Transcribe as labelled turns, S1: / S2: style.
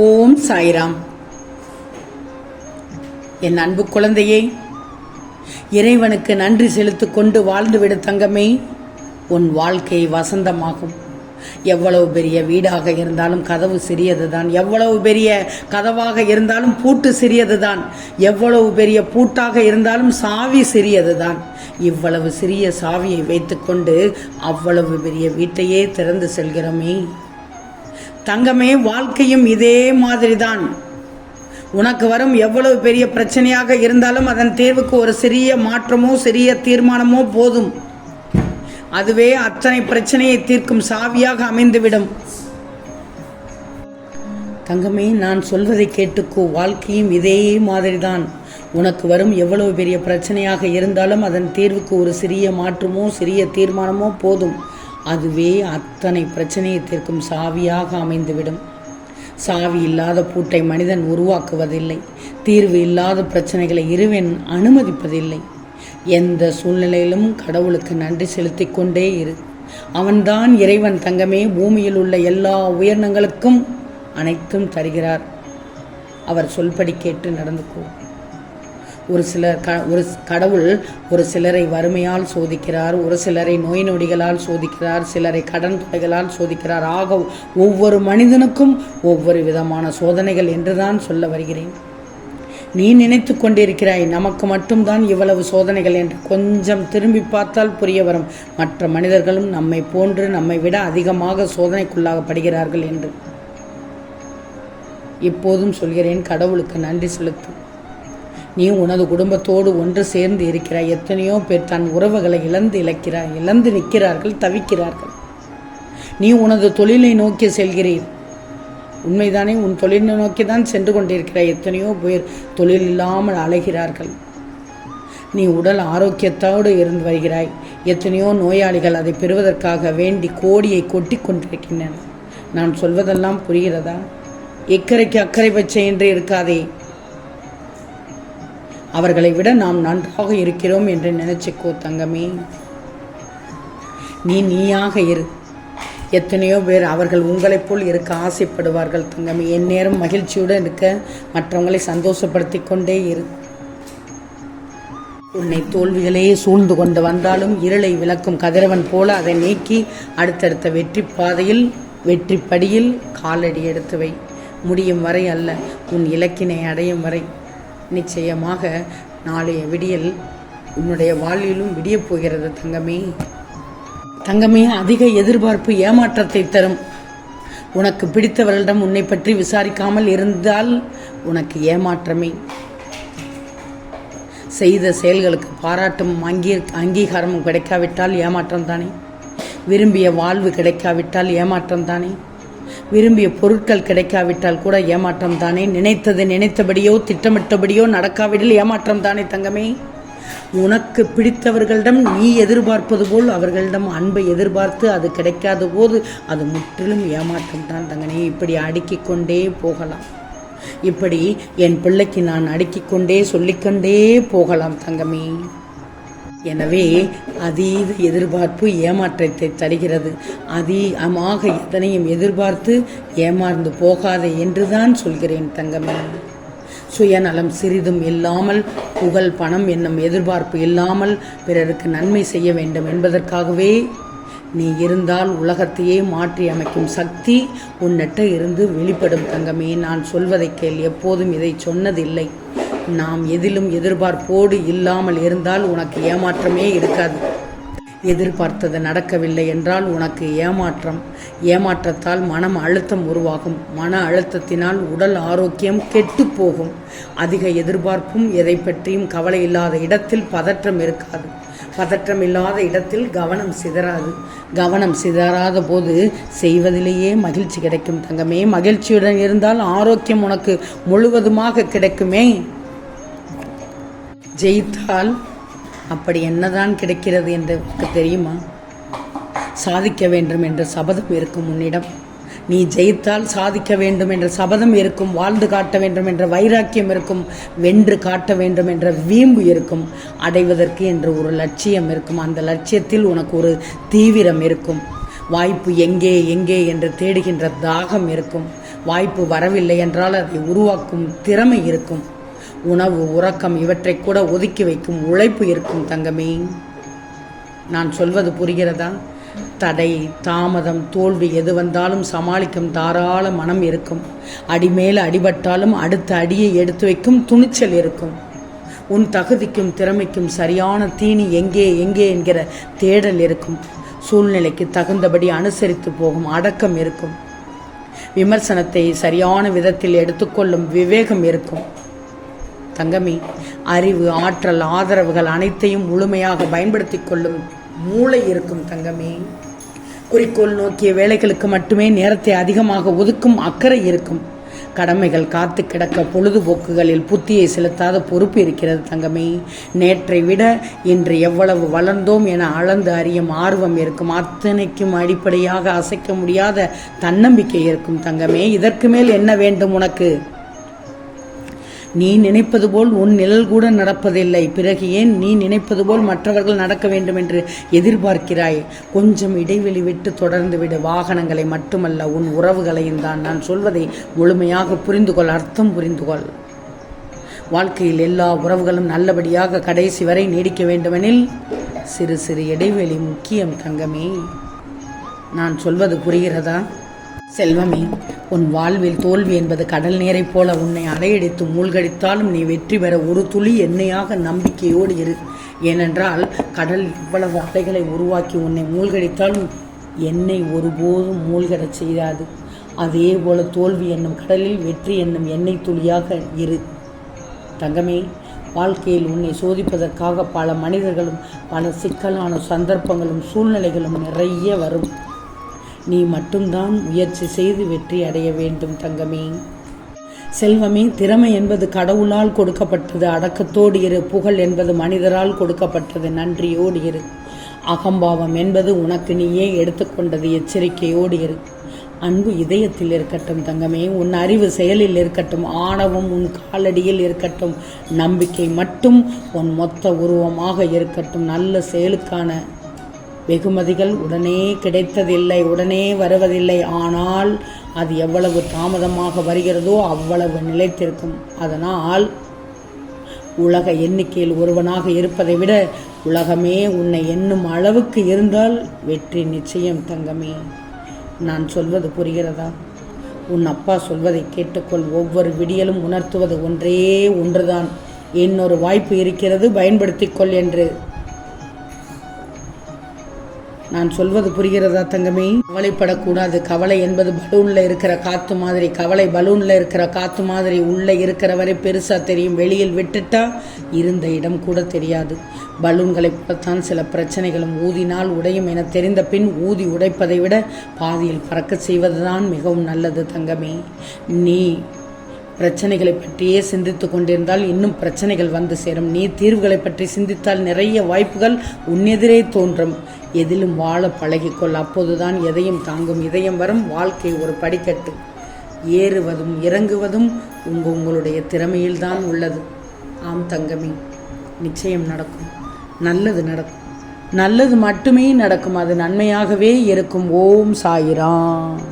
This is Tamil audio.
S1: ஓம் சாய்ராம். என் அன்பு குழந்தையே, இறைவனுக்கு நன்றி செலுத்திக் கொண்டு வாழ்ந்துவிடு தங்கமே. உன் வாழ்க்கை வசந்தமாகும். எவ்வளவு பெரிய வீடாக இருந்தாலும் கதவு சிறியதுதான், எவ்வளவு பெரிய கதவாக இருந்தாலும் பூட்டு சிறியதுதான், எவ்வளவு பெரிய பூட்டாக இருந்தாலும் சாவி சிறியதுதான். இவ்வளவு சிறிய சாவியை வைத்துக்கொண்டு அவ்வளவு பெரிய வீட்டையே திறந்து செல்கிறோமே தங்கமே. வாழ்க்கையும் இதே மாதிரிதான். உனக்கு வரும் எவ்வளவு பெரிய பிரச்சனையாக இருந்தாலும் அதன் தேர்வுக்கு ஒரு சிறிய மாற்றமோ சிறிய தீர்மானமோ போதும். அதுவே அத்தனை பிரச்சனையை தீர்க்கும் சாவியாக அமைந்துவிடும். தங்கமே, நான் சொல்வதை கேட்டுக்கோ. வாழ்க்கையும் இதே மாதிரிதான். உனக்கு வரும் எவ்வளவு பெரிய பிரச்சனையாக இருந்தாலும் அதன் தீர்வுக்கு ஒரு சிறிய மாற்றமோ சிறிய தீர்மானமோ போதும். அதுவே அத்தனை பிரச்சனையை தீர்க்கும் சாவியாக அமைந்துவிடும். சாவி இல்லாத பூட்டை மனிதன் உருவாக்குவதில்லை. தீர்வு இல்லாத பிரச்சனைகளை இறைவன் அனுமதிப்பதில்லை. எந்த சூழ்நிலையிலும் கடவுளுக்கு நன்றி செலுத்திக் கொண்டே இரு. அவன்தான் இறைவன் தங்கமே. பூமியில் உள்ள எல்லா உயிரினங்களுக்கும் அனைத்தும் தருகிறார். அவர் சொல்படி கேட்டு நடந்துக்கோ. ஒரு கடவுள் ஒரு சிலரை வறுமையால் சோதிக்கிறார், ஒரு சிலரை நோய் நொடிகளால் சோதிக்கிறார், சிலரை கடன் தொகைகளால் சோதிக்கிறார். ஆக ஒவ்வொரு மனிதனுக்கும் ஒவ்வொரு விதமான சோதனைகள் என்றுதான் சொல்ல வருகிறேன். நீ நினைத்து கொண்டிருக்கிறாய் நமக்கு மட்டும்தான் இவ்வளவு சோதனைகள் என்று. கொஞ்சம் திரும்பி பார்த்தால் புரிய வரும், மற்ற மனிதர்களும் நம்மை போன்று நம்மை விட அதிகமாக சோதனைக்குள்ளாகப்படுகிறார்கள் என்று. இப்போதும் சொல்கிறேன், கடவுளுக்கு நன்றி செலுத்து. நீ உனது குடும்பத்தோடு ஒன்று சேர்ந்து இருக்கிறாய். எத்தனையோ பேர் தன் உறவுகளை இழந்து நிற்கிறார்கள், தவிக்கிறார்கள். நீ உனது தொழிலை நோக்கி செல்கிறீர். உண்மைதானே? உன் தொழிலை நோக்கி தான் சென்று கொண்டிருக்கிறாய். எத்தனையோ பேர் தொழில் இல்லாமல் அலைகிறார்கள். நீ உடல் ஆரோக்கியத்தோடு இருந்து வருகிறாய். எத்தனையோ நோயாளிகள் அதை பெறுவதற்காக வேண்டி கோடியை கொட்டி கொண்டிருக்கின்றன. நான் சொல்வதெல்லாம் புரிகிறதா? இக்கரைக்கு அக்கறை பச்சை என்று இருக்காதே. அவர்களை விட நாம் நன்றாக இருக்கிறோம் என்று நினைச்சுக்கோ தங்கமே. நீயாக இரு. எத்தனையோ பேர் அவர்கள் உங்களைப் போல் இருக்க ஆசைப்படுவார்கள் தங்கமே. என் நேரம் மகிழ்ச்சியுடன் இருக்க மற்றவங்களை சந்தோஷப்படுத்தி கொண்டே இரு. உன்னை தோல்விகளே சூழ்ந்து கொண்டு வந்தாலும் இருளை விளக்கும் கதிரவன் போல அதை நீக்கி அடுத்தடுத்த வெற்றி பாதையில் வெற்றி படியில் காலடி எடுத்து வை. முடியும் வரை அல்ல, உன் இலக்கினை அடையும் வரை. நிச்சயமாக நாளைய விடியல் உன்னுடைய வாழ்விலும் விடியப் போகிறது தங்கமே. தங்கமே, அதிக எதிர்பார்ப்பு ஏமாற்றத்தை தரும். உனக்கு பிடித்தவர்களிடம் உன்னை பற்றி விசாரிக்காமல் இருந்தால் உனக்கு ஏமாற்றமே. செய்த செயல்களுக்கு பாராட்டும் அங்கீகாரமும் கிடைக்காவிட்டால் ஏமாற்றம் தானே. விரும்பிய வாழ்வு கிடைக்காவிட்டால் ஏமாற்றம் தானே. விரும்பிய பொருட்கள் கிடைக்காவிட்டால் கூட ஏமாற்றம் தானே. நினைத்தது நினைத்தபடியோ திட்டமிட்டபடியோ நடக்காவிடில் ஏமாற்றம் தானே தங்கமே. உனக்கு பிடித்தவர்களிடம் நீ எதிர்பார்ப்பது போல் அவர்களிடம் அன்பை எதிர்பார்த்து அது கிடைக்காத போது அது முற்றிலும் ஏமாற்றம் தான் தங்கனே. இப்படி அடுக்கிக் கொண்டே போகலாம். இப்படி என் பிள்ளைக்கு நான் அடுக்கிக் கொண்டே சொல்லிக்கொண்டே போகலாம் தங்கமே. எனவே அதீத எதிர்பார்ப்பு ஏமாற்றத்தை தருகிறது. அதிகமாக எதனையும் எதிர்பார்த்து ஏமாந்து போகாதே என்றுதான் சொல்கிறேன் தங்கமே. சுயநலம் சிறிதும் இல்லாமல், புகழ் பணம் என்னும் எதிர்பார்ப்பு இல்லாமல் பிறருக்கு நன்மை செய்ய வேண்டும் என்பதற்காகவே நீ இருந்தால் உலகத்தையே மாற்றி அமைக்கும் சக்தி உன்னிட்ட இருந்து வெளிப்படும் தங்கமே. நான் சொல்வதை கேள். எப்போதும் இதை சொன்னதில்லை. நாம் எதிலும் எதிர்பார்ப்போடு இல்லாமல் இருந்தால் உனக்கு ஏமாற்றமே இருக்காது. எதிர்பார்த்தது நடக்கவில்லை என்றால் உனக்கு ஏமாற்றத்தால் மனம் அழுத்தம் உருவாகும். மன அழுத்தத்தினால் உடல் ஆரோக்கியம் கெட்டு போகும். அதிக எதிர்பார்ப்பும் எதை பற்றியும் கவலை இல்லாத இடத்தில் பதற்றம் இருக்காது. பதற்றம் இல்லாத இடத்தில் கவனம் சிதறாது. கவனம் சிதறாத போது செய்வதிலேயே மகிழ்ச்சி கிடைக்கும் தங்கமே. மகிழ்ச்சியுடன் இருந்தால் ஆரோக்கியம் உனக்கு முழுவதுமாக கிடைக்குமே. ஜெயித்தால் அப்படி என்னதான் கிடைக்கிறது என்று தெரியுமா? சாதிக்க வேண்டும் என்ற சபதம் இருக்கும் உன்னிடம். நீ ஜெயித்தால் சாதிக்க வேண்டும் என்ற சபதம் இருக்கும். வாழ்ந்து காட்ட வேண்டும் என்ற வைராக்கியம் இருக்கும். வென்று காட்ட வேண்டும் என்ற வீம்பு இருக்கும். அடைவதற்கு என்ற ஒரு லட்சியம் இருக்கும். அந்த லட்சியத்தில் உனக்கு ஒரு தீவிரம் இருக்கும். வாய்ப்பு எங்கே எங்கே என்று தேடுகின்ற தாகம் இருக்கும். வாய்ப்பு வரவில்லை என்றால் அதை உருவாக்கும் திறமை இருக்கும். உணவு, உறக்கம் இவற்றை கூட ஒதுக்கி வைக்கும் உழைப்பு இருக்கும் தங்கமே. நான் சொல்வது புரிகிறதா? தடை, தாமதம், தோல்வி எது வந்தாலும் சமாளிக்கும் தாராள மனம் இருக்கும். அடிமேல் அடிபட்டாலும் அடுத்த அடியை எடுத்து வைக்கும் துணிச்சல் இருக்கும். உன் தகுதிக்கும் திறமைக்கும் சரியான தீனி எங்கே எங்கே என்கிற தேடல் இருக்கும். சூழ்நிலைக்கு தகுந்தபடி அனுசரித்து போகும் அடக்கம் இருக்கும். விமர்சனத்தை சரியான விதத்தில் எடுத்துக்கொள்ளும் விவேகம் இருக்கும். தங்கமே, அறிவு, ஆற்றல், ஆதரவுகள் அனைத்தையும் முழுமையாக பயன்படுத்தி கொள்ளும் மூளை இருக்கும் தங்கமே. குறிக்கோள் நோக்கிய வேலைகளுக்கு மட்டுமே நேரத்தை அதிகமாக ஒதுக்கும் அக்கறை இருக்கும். கடமைகள் காத்து கிடக்க பொழுதுபோக்குகளில் புத்தியை செலுத்தாத பொறுப்பு இருக்கிறது தங்கமே. நேற்றை விட இன்று எவ்வளவு வளர்ந்தோம் என அளந்து அறியும் ஆர்வம் இருக்கும். அத்தனைக்கும் அடிப்படையாக அசைக்க முடியாத தன்னம்பிக்கை இருக்கும் தங்கமே. இதற்கு மேல் என்ன வேண்டும் உனக்கு? நீ நினைப்பது போல் உன் நிழல் கூட நடப்பதில்லை. பிறகு ஏன் நீ நினைப்பது போல் மற்றவர்கள் நடக்க வேண்டும் என்று எதிர்பார்க்கிறாய்? கொஞ்சம் இடைவெளி விட்டு தொடர்ந்து விடு. வாகனங்களை மட்டுமல்ல, உன் உறவுகளையும் தான். நான் சொல்வதை முழுமையாக புரிந்துகொள், அர்த்தம் புரிந்துகொள். வாழ்க்கையில் எல்லா உறவுகளும் நல்லபடியாக கடைசி வரை நீடிக்க வேண்டுமெனில் சிறு சிறு இடைவெளி முக்கியம் தங்கமே. நான் சொல்வது புரிகிறதா? செல்வமே, உன் வாழ்வில் தோல்வி என்பது கடல் நீரைப் போல உன்னை அலையடித்து மூழ்கடித்தாலும் நீ வெற்றி பெற ஒரு துளி எண்ணெயாக நம்பிக்கையோடு இரு. ஏனென்றால் கடல் இவ்வளவு அலைகளை உருவாக்கி உன்னை மூழ்கடித்தாலும் எண்ணெய் ஒருபோதும் மூழ்கடச் செய்யாது. அதே போல தோல்வி என்னும் கடலில் வெற்றி என்னும் எண்ணெய் துளியாக இரு தங்கமே. வாழ்க்கையில் உன்னை சோதிப்பதற்காக பல மனிதர்களும் பல சிக்கலான சந்தர்ப்பங்களும் சூழ்நிலைகளும் நிறைய வரும். நீ மட்டும்தான் முயற்சி செய்து வெற்றி அடைய வேண்டும் தங்கமே. செல்வமே, திறமை என்பது கடவுளால் கொடுக்கப்பட்டது. அடக்கத்தோடு இரு. புகழ் என்பது மனிதரால் கொடுக்கப்பட்டது. நன்றியோடு இரு. அகம்பாவம் என்பது உனக்கு நீயே எடுத்துக்கொண்டது. எச்சரிக்கையோடு இரு. அன்பு இதயத்தில் இருக்கட்டும் தங்கமே. உன் அறிவு செயலில் இருக்கட்டும். ஆணவம் உன் காலடியில் இருக்கட்டும். நம்பிக்கை மட்டும் உன் மொத்த உருவமாக இருக்கட்டும். நல்ல செயலுக்கான வெகுமதிகள் உடனே கிடைத்ததில்லை, உடனே வருவதில்லை. ஆனால் அது எவ்வளவு தாமதமாக வருகிறதோ அவ்வளவு நிலைத்திருக்கும். அதனால் உலக எண்ணிக்கையில் ஒருவனாக இருப்பதை விட உலகமே உன்னை எண்ணும் அளவுக்கு இருந்தால் வெற்றி நிச்சயம் தங்கமே. நான் சொல்வது புரிகிறதா? உன் அப்பா சொல்வதை கேட்டுக்கொள். ஒவ்வொரு விடியலும் உணர்த்துவது ஒன்றே ஒன்றுதான். இன்னொரு வாய்ப்பு இருக்கிறது, பயன்படுத்திக்கொள் என்று. நான் சொல்வது புரிகிறதா தங்கமே? கவலைப்படக்கூடாது. கவலை என்பது பலூனில் இருக்கிற காற்று மாதிரி. கவலை பலூனில் இருக்கிற காற்று மாதிரி. உள்ளே இருக்கிற வரை பெருசாக தெரியும், வெளியில் விட்டுட்டா இருந்த இடம் கூட தெரியாது. பலூன்களை போலத்தான் சில பிரச்சனைகளும். ஊதினால் உடையும் என தெரிந்த பின் ஊதி உடைப்பதை விட பாதியில் பறக்க செய்வதுதான் மிகவும் நல்லது தங்கமே. நீ பிரச்சனைகளை பற்றியே சிந்தித்து கொண்டிருந்தால் இன்னும் பிரச்சனைகள் வந்து சேரும். நீ தீர்வுகளை பற்றி சிந்தித்தால் நிறைய வாய்ப்புகள் உன்னெதிரே தோன்றும். எதிலும் வாழ பழகிக்கொள். அப்போதுதான் எதையும் தாங்கும் இதயம் வரும். வாழ்க்கை ஒரு படிக்கட்டு. ஏறுவதும் இறங்குவதும் உங்களுடைய திறமையில்தான் உள்ளது. ஆம் தங்கமே, நிச்சயம் நடக்கும். நல்லது நடக்கும். நல்லது மட்டுமே நடக்கும். அது நன்மையாகவே இருக்கும். ஓம் சாயிராம்.